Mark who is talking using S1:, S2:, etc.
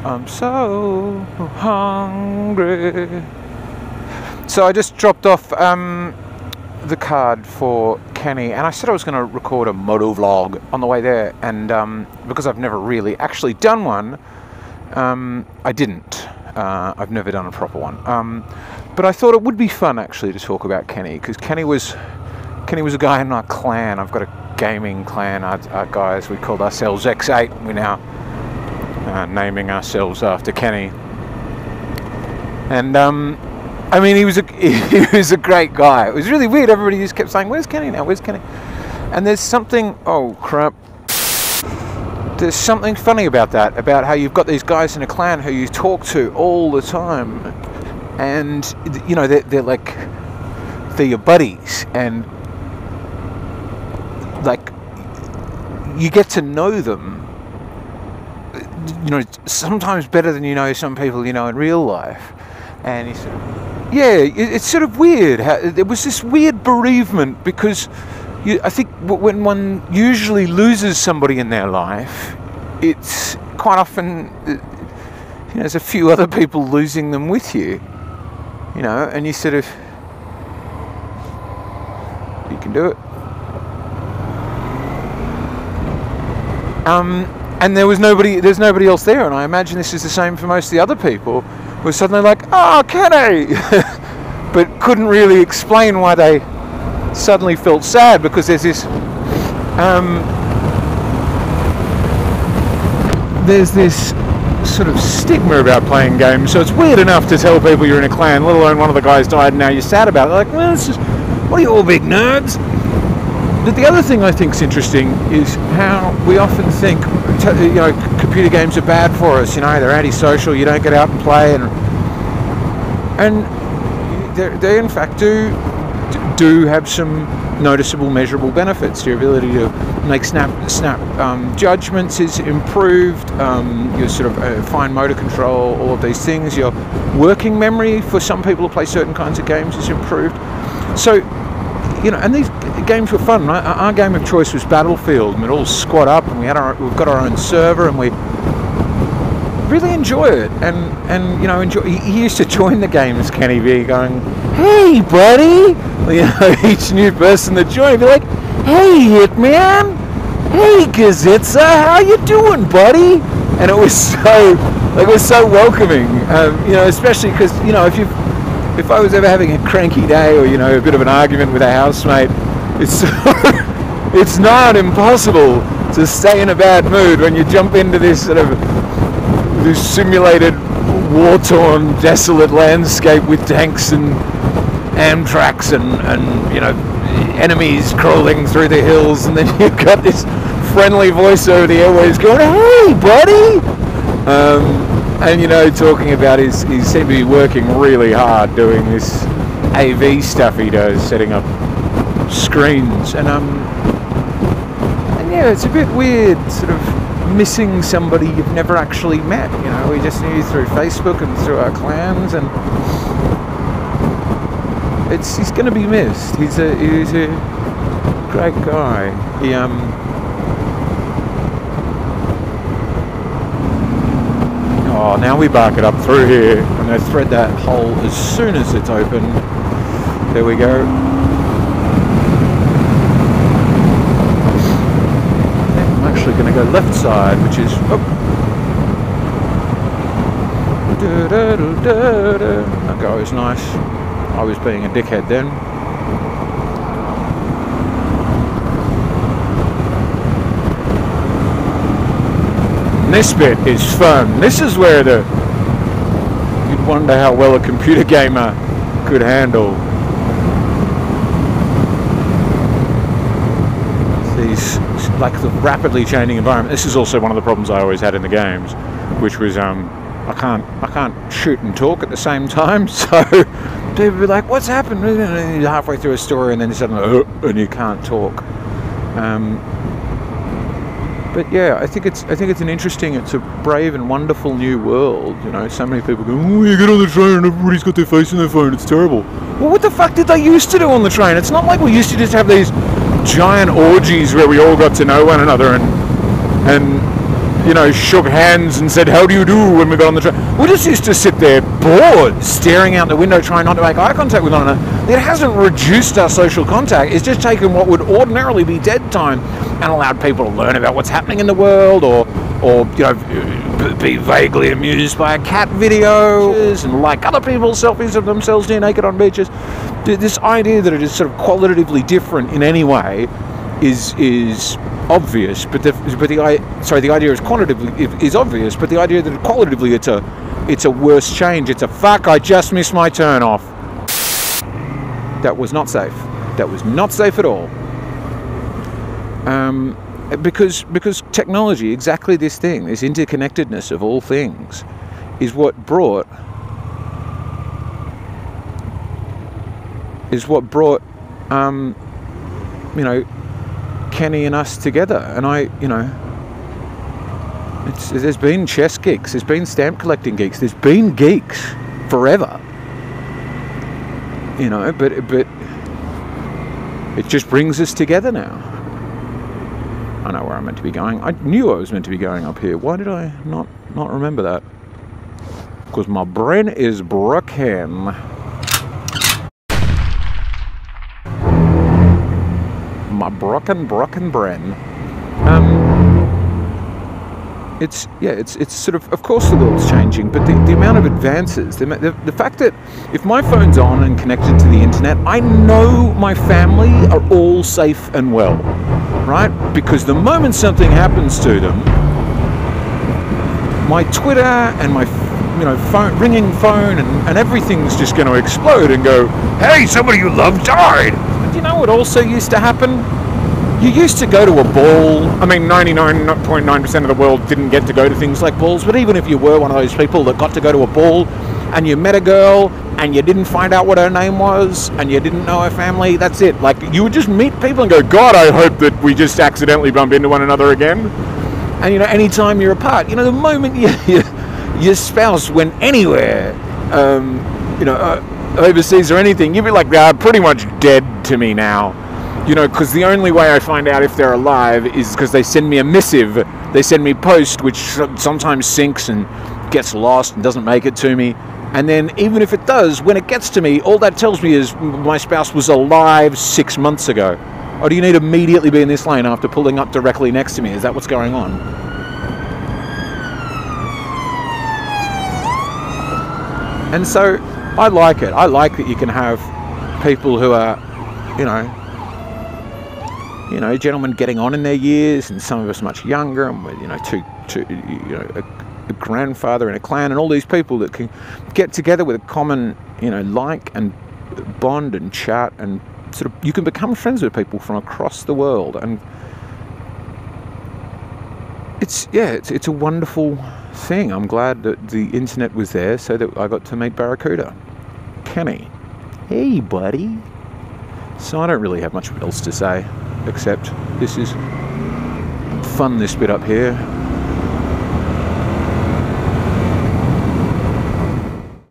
S1: I'm so hungry. So I just dropped off the card for Kenny, and I said I was going to record a motovlog on the way there, and because I've never really actually done one, I didn't. I've never done a proper one. But I thought it would be fun actually to talk about Kenny, because Kenny was a guy in our clan. I've got a gaming clan. Our guys, we called ourselves X8. We're now naming ourselves after Kenny. And I mean, he was a great guy. It was really weird. Everybody just kept saying, "Where's Kenny now? Where's Kenny?" And there's something. Oh crap! There's something funny about that. About how you've got these guys in a clan who you talk to all the time, and you know they're like they're your buddies, and like you get to know them. You know, sometimes better than you know some people you know in real life. And he said, yeah, it's sort of weird. There was this weird bereavement because I think when one usually loses somebody in their life, it's quite often, you know, there's a few other people losing them with you, you know, and you sort of, you can do it. And there's nobody else there, and I imagine this is the same for most of the other people. We're suddenly like, oh, Kenny! But couldn't really explain why they suddenly felt sad, because there's this sort of stigma about playing games. So it's weird enough to tell people you're in a clan, let alone one of the guys died and now you're sad about it. Like, well, it's just, what are you all big nerds? But the other thing I think is interesting is how we often think, you know, computer games are bad for us. You know, they're antisocial. You don't get out and play, and they in fact do have some noticeable, measurable benefits. Your ability to make snap judgments is improved. Your sort of fine motor control, all of these things. Your working memory for some people who play certain kinds of games is improved. So, you know, and these games were fun. Right? Our game of choice was Battlefield, and we'd all squad up, and we've got our own server, and we really enjoy it. And you know, he used to join the games, Kenny V, going, "Hey, buddy!" You know, each new person that joined, he'd be like, "Hey, Hitman! Hey, Gazitza! How you doing, buddy?" And it was so welcoming. You know, especially because, you know, if I was ever having a cranky day, or, you know, a bit of an argument with a housemate, it's not impossible to stay in a bad mood when you jump into this sort of this simulated war-torn, desolate landscape with tanks and Amtraks and you know, enemies crawling through the hills, and then you've got this friendly voice over the airwaves going, "Hey, buddy!" And, you know, talking about he seemed to be working really hard doing this AV stuff he does, setting up screens, and yeah, it's a bit weird, sort of missing somebody you've never actually met. You know, we just knew you through Facebook and through our clans, and he's going to be missed. He's a great guy. He Oh, now we bark it up through here. I'm going to thread that hole as soon as it's open. There we go. I'm actually going to go left side, which is... Oh. That guy was nice. I was being a dickhead then. This bit is fun. This is where you'd wonder how well a computer gamer could handle these, like the rapidly changing environment. This is also one of the problems I always had in the games, which was I can't shoot and talk at the same time. So people be like, "What's happened?" And you're halfway through a story, and then suddenly, and you can't talk. But yeah, I think it's it's a brave and wonderful new world. You know, so many people go, "Oh, you get on the train and everybody's got their face in their phone. It's terrible." Well, what the fuck did they used to do on the train? It's not like we used to just have these giant orgies where we all got to know one another and you know, shook hands and said, how do you do, when we got on the train. We just used to sit there bored, staring out the window, trying not to make eye contact with one another. It hasn't reduced our social contact. It's just taken what would ordinarily be dead time and allowed people to learn about what's happening in the world, or you know, be vaguely amused by a cat video and like other people's selfies of themselves near naked on beaches. This idea that it is sort of qualitatively different in any way is obvious, but the idea is quantitatively is obvious, but the idea that qualitatively it's a worse change. It's a fuck, I just missed my turn off. That was not safe. That was not safe at all. Because technology, exactly this thing, this interconnectedness of all things, is what brought you know, Kenny and us together. And there's been chess geeks, there's been stamp collecting geeks, there's been geeks forever, you know, but it just brings us together now. I know where I'm meant to be going. I knew I was meant to be going up here. Why did I not remember that? Because my brain is broken. My broken brain. It's sort of course the world's changing, but the amount of advances, the fact that if my phone's on and connected to the internet, I know my family are all safe and well, right? Because the moment something happens to them, my Twitter and my ringing phone and everything's just going to explode and go, hey, somebody you love died. But you know what also used to happen? You used to go to a ball. I mean, 99.9% of the world didn't get to go to things like balls, but even if you were one of those people that got to go to a ball and you met a girl and you didn't find out what her name was and you didn't know her family, that's it. Like, you would just meet people and go, God, I hope that we just accidentally bump into one another again. And, you know, anytime you're apart, you know, the moment your spouse went anywhere, overseas or anything, you'd be like, pretty much dead to me now. You know, because the only way I find out if they're alive is because they send me a missive. They send me post, which sometimes sinks and gets lost and doesn't make it to me. And then even if it does, when it gets to me, all that tells me is my spouse was alive 6 months ago. Or do you need to immediately be in this lane after pulling up directly next to me? Is that what's going on? And so I like it. I like that you can have people who are, you know, gentlemen getting on in their years, and some of us much younger, and we're, a grandfather in a clan, and all these people that can get together with a common, like and bond and chat, and sort of you can become friends with people from across the world, and it's a wonderful thing. I'm glad that the internet was there so that I got to meet Barracuda. Kenny, hey buddy. So I don't really have much else to say, except this is fun, this bit up here.